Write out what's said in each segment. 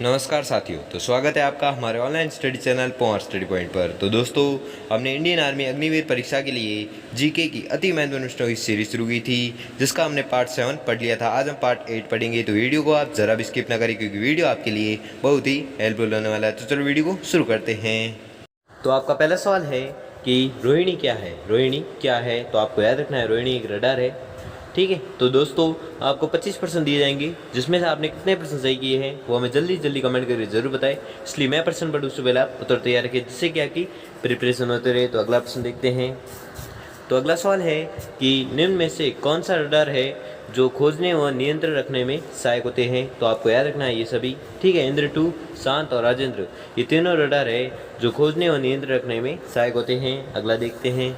नमस्कार साथियों, तो स्वागत है आपका हमारे online study channel power study point पर। तो दोस्तों, हमने इंडियन आर्मी अग्निवीर परीक्षा के लिए जीके की अति महत्वपूर्ण प्रश्नों की सीरीज शुरू की थी, जिसका हमने पार्ट 7 पढ़ लिया था। आज हम पार्ट 8 पढ़ेंगे, तो वीडियो को आप ज़रा भी स्किप ना करें क्योंकि वीडियो आपके लिए बहुत ही हेल्पफुल होने वाला है। तो चलो वीडियो को शुरू करते हैं। तो आपका पहला सवाल है कि रोहिणी क्या है। रोहिणी क्या है, तो आपको याद रखना है रोहिणी एक रडार है। ठीक है, तो दोस्तों आपको 25% दिए जाएंगे, जिसमें से आपने कितने प्रश्न सही किए हैं वो हमें जल्दी जल्दी कमेंट करके जरूर बताएं। इसलिए मैं प्रश्न पढ़ूँ उससे पहले आप उत्तर तैयार रखें, जिससे क्या कि प्रिपरेशन होते रहे। तो अगला प्रश्न देखते हैं। तो अगला सवाल है कि निम्न में से कौन सा रडार है जो खोजने व नियंत्रण रखने में सहायक होते हैं। तो आपको याद रखना है ये सभी। ठीक है, इंद्र 2, शांत और राजेंद्र, ये तीनों रडार है जो खोजने व नियंत्रण रखने में सहायक होते हैं। अगला देखते हैं।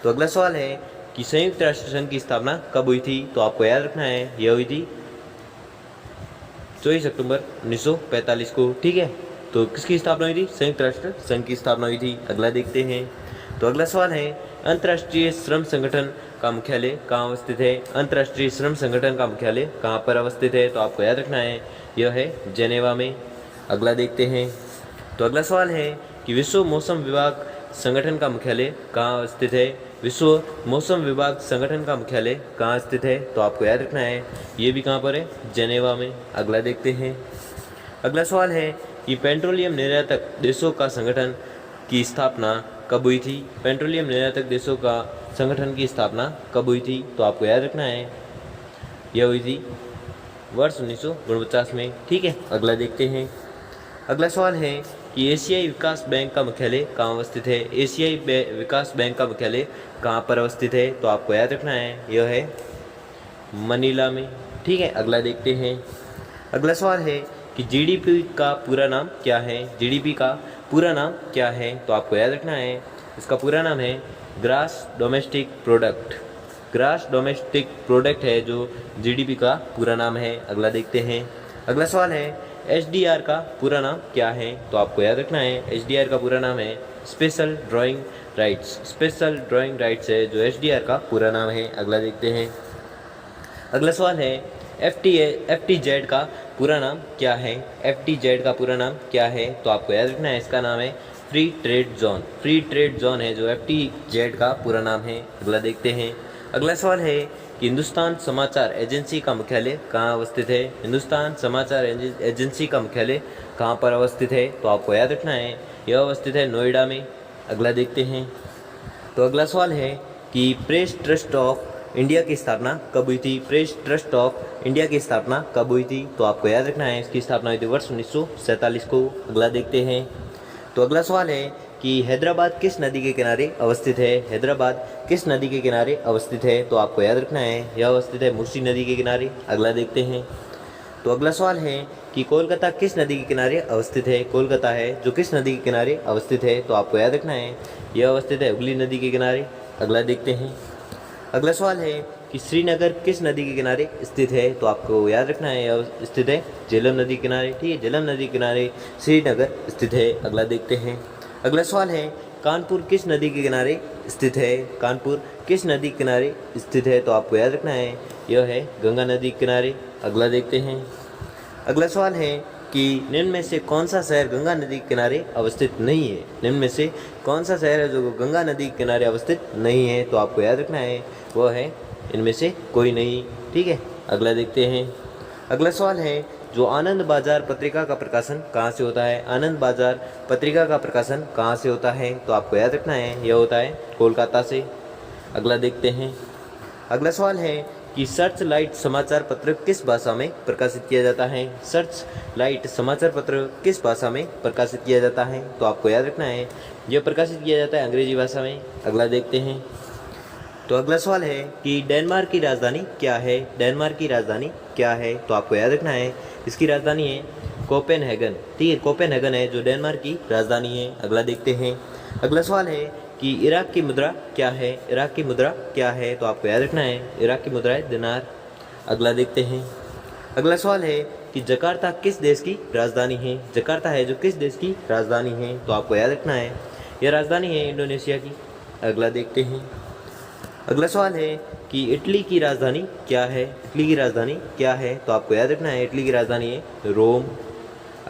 तो अगला सवाल है कि संयुक्त राष्ट्र संघ की स्थापना कब हुई थी। तो आपको याद रखना है यह हुई थी 24 अक्टूबर 1945 को। ठीक है, तो किसकी स्थापना हुई थी? संयुक्त राष्ट्र संघ की स्थापना हुई थी। अगला देखते हैं। तो अगला सवाल है अंतर्राष्ट्रीय श्रम संगठन का मुख्यालय कहाँ अवस्थित है। अंतर्राष्ट्रीय श्रम संगठन का मुख्यालय कहाँ पर अवस्थित है। तो आपको याद रखना है यह है जेनेवा में। अगला देखते हैं। तो अगला सवाल है कि विश्व मौसम विभाग संगठन का मुख्यालय कहाँ स्थित है। विश्व मौसम विभाग संगठन का मुख्यालय कहाँ स्थित है। तो आपको याद रखना है ये भी कहाँ पर है? जेनेवा में। अगला देखते हैं। अगला सवाल है कि पेट्रोलियम निर्यातक देशों का संगठन की स्थापना कब हुई थी। पेट्रोलियम निर्यातक देशों का संगठन की स्थापना कब हुई थी। तो आपको याद रखना है यह हुई थी वर्ष 1949 में। ठीक है, अगला देखते हैं। अगला सवाल है कि एशियाई विकास बैंक का मुख्यालय कहाँ अवस्थित है। एशियाई विकास बैंक का मुख्यालय कहाँ पर अवस्थित है। तो आपको याद रखना है यह है मनीला में। ठीक है, अगला देखते हैं। अगला सवाल है कि जीडीपी का पूरा नाम क्या है। जीडीपी का पूरा नाम क्या है। तो आपको याद रखना है इसका पूरा नाम है grass domestic product. Grass domestic product है जो जीडीपी का पूरा नाम है। अगला देखते हैं। अगला सवाल है एचडीआर का पूरा नाम क्या है। तो आपको याद रखना है एचडीआर का पूरा नाम है special drawing rights. Special drawing rights है जो एचडीआर का पूरा नाम है। अगला देखते हैं। अगला सवाल है एफटीजेड का पूरा नाम क्या है। एफटीजेड का पूरा नाम क्या है। तो आपको याद रखना है इसका नाम है free trade zone. Free trade zone है जो एफटीजेड का पूरा नाम है। अगला देखते हैं। अगला सवाल है कि हिंदुस्तान समाचार एजेंसी का मुख्यालय कहाँ अवस्थित है। हिंदुस्तान समाचार एजेंसी का मुख्यालय कहाँ पर अवस्थित है। तो आपको याद रखना है यह अवस्थित है नोएडा में। अगला देखते हैं। तो अगला सवाल है कि प्रेस ट्रस्ट ऑफ इंडिया की स्थापना कब हुई थी। प्रेस ट्रस्ट ऑफ इंडिया की स्थापना कब हुई थी। तो आपको याद रखना है इसकी स्थापना हुई थी वर्ष 1947 को। अगला देखते हैं। तो अगला सवाल है कि हैदराबाद किस नदी के किनारे अवस्थित है। हैदराबाद किस नदी के किनारे अवस्थित है। तो आपको याद रखना है यह अवस्थित है मूसी नदी के किनारे। अगला देखते हैं। तो अगला सवाल है कि कोलकाता किस नदी के किनारे अवस्थित है। कोलकाता है जो किस नदी के किनारे अवस्थित है। तो आपको याद रखना है यह अवस्थित है हुगली नदी के किनारे। अगला देखते हैं। अगला सवाल है कि श्रीनगर किस नदी के किनारे स्थित है। तो आपको याद रखना है यह स्थित है झेलम नदी के किनारे। ठीक है, झेलम नदी के किनारे श्रीनगर स्थित है। अगला देखते हैं। अगला सवाल है कानपुर किस नदी के किनारे स्थित है। कानपुर किस नदी के किनारे स्थित है। तो आपको याद रखना है यह है गंगा नदी के किनारे। अगला देखते हैं। अगला सवाल है कि निम्न में से कौन सा शहर गंगा नदी के किनारे अवस्थित नहीं है। निम्न में से कौन सा शहर है जो गंगा नदी के किनारे अवस्थित नहीं है। तो आपको याद रखना है वह है इनमें से कोई नहीं। ठीक है, अगला देखते हैं। अगला सवाल है जो आनंद बाजार पत्रिका का प्रकाशन कहाँ से होता है। आनंद बाजार पत्रिका का प्रकाशन कहाँ से होता है। तो आपको याद रखना है यह होता है कोलकाता से। अगला देखते हैं। अगला सवाल है कि सर्च लाइट समाचार पत्र किस भाषा में प्रकाशित किया जाता है। सर्च लाइट समाचार पत्र किस भाषा में प्रकाशित किया जाता है। तो आपको याद रखना है यह प्रकाशित किया जाता है अंग्रेजी भाषा में। अगला देखते हैं। तो अगला सवाल है कि डेनमार्क की राजधानी क्या है। डेनमार्क की राजधानी क्या है। तो आपको याद रखना है इसकी राजधानी है कोपेनहेगन। ठीक है, कोपेनहेगन है जो डेनमार्क की राजधानी है। अगला देखते हैं। अगला सवाल है कि इराक की मुद्रा क्या है। इराक की मुद्रा क्या है। तो आपको याद रखना है इराक की मुद्रा है दिनार। अगला देखते हैं। अगला सवाल है कि जकार्ता किस देश की राजधानी है। जकार्ता है जो किस देश की राजधानी है। तो आपको याद रखना है यह राजधानी है इंडोनेशिया की। अगला देखते हैं। अगला सवाल है कि इटली की राजधानी क्या है। इटली की राजधानी क्या है। तो आपको याद रखना है इटली की राजधानी है रोम।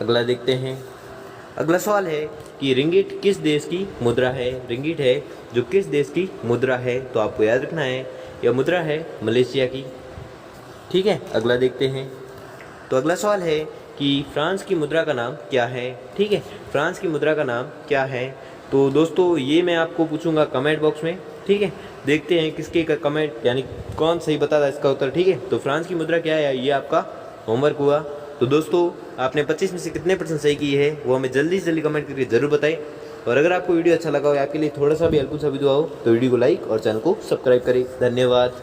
अगला देखते हैं। अगला सवाल है कि रिंगिट किस देश की मुद्रा है। रिंगिट है जो किस देश की मुद्रा है, तो आपको याद रखना है यह मुद्रा है मलेशिया की। ठीक है, अगला देखते हैं। तो अगला सवाल है कि फ्रांस की मुद्रा का नाम क्या है। ठीक है, फ्रांस की मुद्रा का नाम क्या है। तो दोस्तों ये मैं आपको पूछूंगा कमेंट बॉक्स में। ठीक है, देखते हैं किसके का कमेंट यानी कौन सही बताता है इसका उत्तर। ठीक है, तो फ्रांस की मुद्रा क्या है, ये आपका होमवर्क हुआ। तो दोस्तों आपने 25 में से कितने % सही की है वो हमें जल्दी से जल्दी कमेंट करके ज़रूर बताएं। और अगर आपको वीडियो अच्छा लगा हो या आपके लिए थोड़ा सा भी हेल्पफुल साबित हुआ हो तो वीडियो को लाइक और चैनल को सब्सक्राइब करें। धन्यवाद।